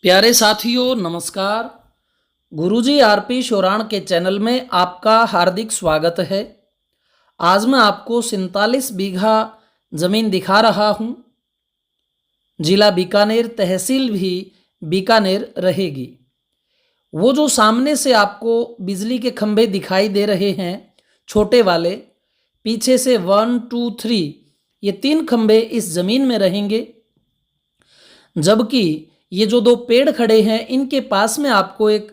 प्यारे साथियों नमस्कार। गुरुजी आरपी शोराण के चैनल में आपका हार्दिक स्वागत है। आज मैं आपको 47 बीघा ज़मीन दिखा रहा हूँ। जिला बीकानेर, तहसील भी बीकानेर रहेगी। वो जो सामने से आपको बिजली के खंभे दिखाई दे रहे हैं छोटे वाले, पीछे से 1, 2, 3 ये 3 खंभे इस ज़मीन में रहेंगे। जबकि ये जो 2 पेड़ खड़े हैं इनके पास में आपको एक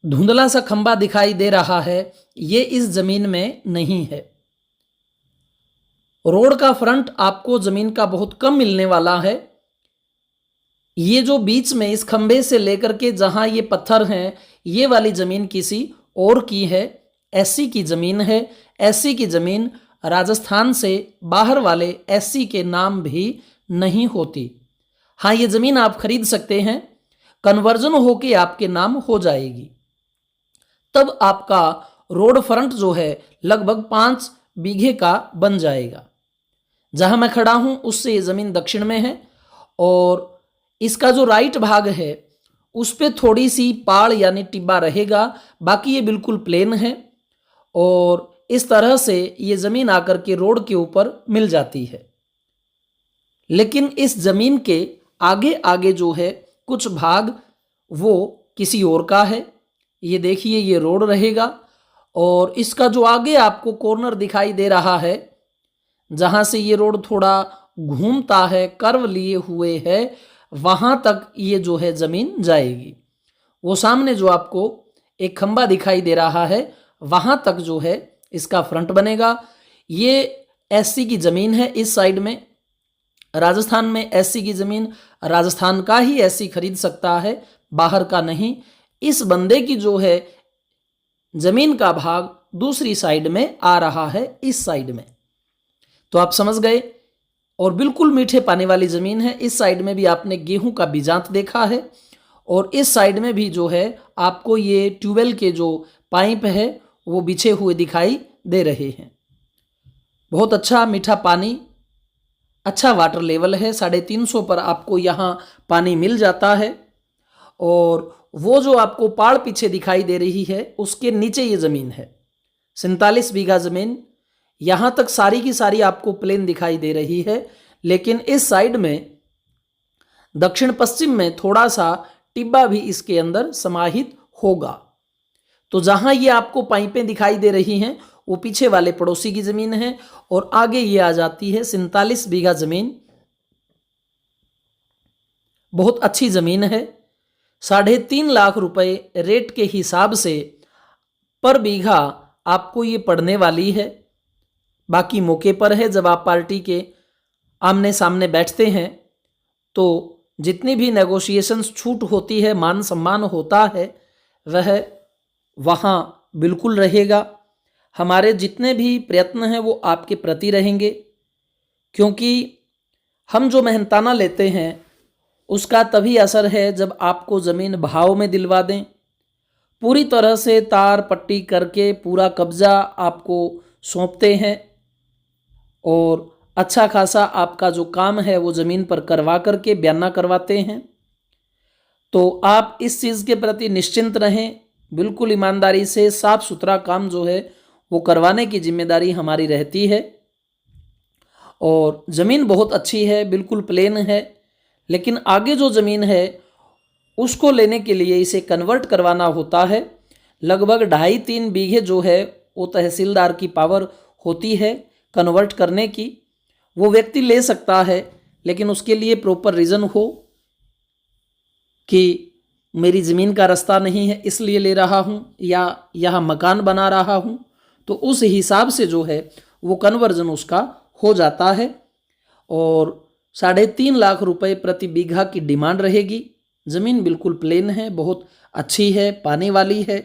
धुंधला सा खंबा दिखाई दे रहा है, ये इस जमीन में नहीं है। रोड का फ्रंट आपको जमीन का बहुत कम मिलने वाला है। ये जो बीच में इस खंबे से लेकर के जहां ये पत्थर हैं, ये वाली जमीन किसी और की है, एससी की जमीन है। एससी की जमीन राजस्थान से बाहर वाले एससी के नाम भी नहीं होती। हाँ, ये ज़मीन आप खरीद सकते हैं, कन्वर्जन होके आपके नाम हो जाएगी। तब आपका रोड फ्रंट जो है लगभग 5 बीघे का बन जाएगा। जहां मैं खड़ा हूं उससे ये ज़मीन दक्षिण में है और इसका जो राइट भाग है उस पर थोड़ी सी पाड़ यानी टिब्बा रहेगा, बाकी ये बिल्कुल प्लेन है। और इस तरह से ये ज़मीन आकर के रोड के ऊपर मिल जाती है। लेकिन इस ज़मीन के आगे आगे जो है कुछ भाग वो किसी और का है। ये देखिए, ये रोड रहेगा और इसका जो आगे आपको कॉर्नर दिखाई दे रहा है, जहां से ये रोड थोड़ा घूमता है, कर्व लिए हुए है, वहां तक ये जो है ज़मीन जाएगी। वो सामने जो आपको एक खंबा दिखाई दे रहा है वहां तक जो है इसका फ्रंट बनेगा। ये एससी की ज़मीन है। इस साइड में राजस्थान में एससी की ज़मीन राजस्थान का ही एससी खरीद सकता है, बाहर का नहीं। इस बंदे की जो है ज़मीन का भाग दूसरी साइड में आ रहा है, इस साइड में। तो आप समझ गए। और बिल्कुल मीठे पानी वाली ज़मीन है। इस साइड में भी आपने गेहूं का बीजांत देखा है और इस साइड में भी जो है आपको ये ट्यूबवेल के जो पाइप है वो बिछे हुए दिखाई दे रहे हैं। बहुत अच्छा मीठा पानी, अच्छा वाटर लेवल है। 350 पर आपको यहाँ पानी मिल जाता है। और वो जो आपको पहाड़ पीछे दिखाई दे रही है उसके नीचे ये ज़मीन है। 47 बीघा ज़मीन, यहाँ तक सारी की सारी आपको प्लेन दिखाई दे रही है। लेकिन इस साइड में दक्षिण पश्चिम में थोड़ा सा टिब्बा भी इसके अंदर समाहित होगा। तो जहाँ ये आपको पाइपें दिखाई दे रही हैं वो पीछे वाले पड़ोसी की ज़मीन है और आगे ये आ जाती है 47 बीघा ज़मीन। बहुत अच्छी ज़मीन है। 3.5 लाख रुपए रेट के हिसाब से पर बीघा आपको ये पड़ने वाली है। बाकी मौके पर है, जब आप पार्टी के आमने सामने बैठते हैं तो जितनी भी नेगोशिएशंस छूट होती है, मान सम्मान होता है, वह वहाँ बिल्कुल रहेगा। हमारे जितने भी प्रयत्न हैं वो आपके प्रति रहेंगे, क्योंकि हम जो मेहनताना लेते हैं उसका तभी असर है जब आपको ज़मीन भाव में दिलवा दें। पूरी तरह से तार पट्टी करके पूरा कब्जा आपको सौंपते हैं और अच्छा खासा आपका जो काम है वो ज़मीन पर करवा करके बयाना करवाते हैं। तो आप इस चीज़ के प्रति निश्चिंत रहें। बिल्कुल ईमानदारी से साफ सुथरा काम जो है वो करवाने की जिम्मेदारी हमारी रहती है। और ज़मीन बहुत अच्छी है, बिल्कुल प्लेन है। लेकिन आगे जो ज़मीन है उसको लेने के लिए इसे कन्वर्ट करवाना होता है। लगभग 2.5-3 बीघे जो है वो तहसीलदार की पावर होती है कन्वर्ट करने की। वो व्यक्ति ले सकता है, लेकिन उसके लिए प्रॉपर रीज़न हो कि मेरी ज़मीन का रास्ता नहीं है इसलिए ले रहा हूँ, या यहाँ मकान बना रहा हूँ, तो उस हिसाब से जो है वो कन्वर्जन उसका हो जाता है। और 3.5 लाख रुपए प्रति बीघा की डिमांड रहेगी। ज़मीन बिल्कुल प्लेन है, बहुत अच्छी है, पानी वाली है।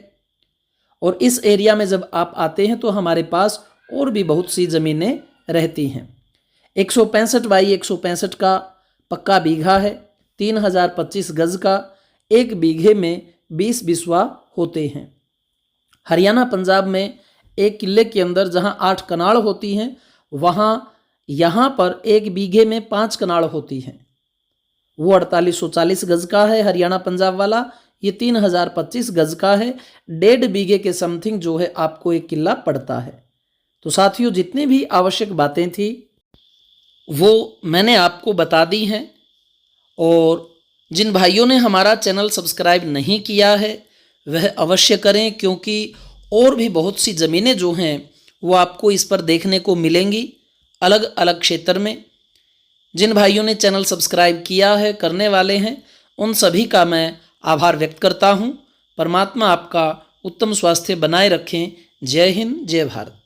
और इस एरिया में जब आप आते हैं तो हमारे पास और भी बहुत सी ज़मीनें रहती हैं। 165 बाई 165 का पक्का बीघा है, 3025 गज का, 1 बीघे में 20 बिस्वा होते हैं। हरियाणा पंजाब में एक किले के अंदर जहां 8 कनाल होती हैं, वहां यहाँ पर 1 बीघे में 5 कनाल होती हैं। वो 4840 गज का है। हरियाणा पंजाब वाला ये 3025 गज का है। 1.5 बीघे के समथिंग जो है आपको एक किला पड़ता है। तो साथियों, जितनी भी आवश्यक बातें थी वो मैंने आपको बता दी हैं। और जिन भाइयों ने हमारा चैनल सब्सक्राइब नहीं किया है वह अवश्य करें, क्योंकि और भी बहुत सी ज़मीनें जो हैं वो आपको इस पर देखने को मिलेंगी अलग अलग क्षेत्र में। जिन भाइयों ने चैनल सब्सक्राइब किया है, करने वाले हैं, उन सभी का मैं आभार व्यक्त करता हूँ। परमात्मा आपका उत्तम स्वास्थ्य बनाए रखें। जय हिंद, जय भारत।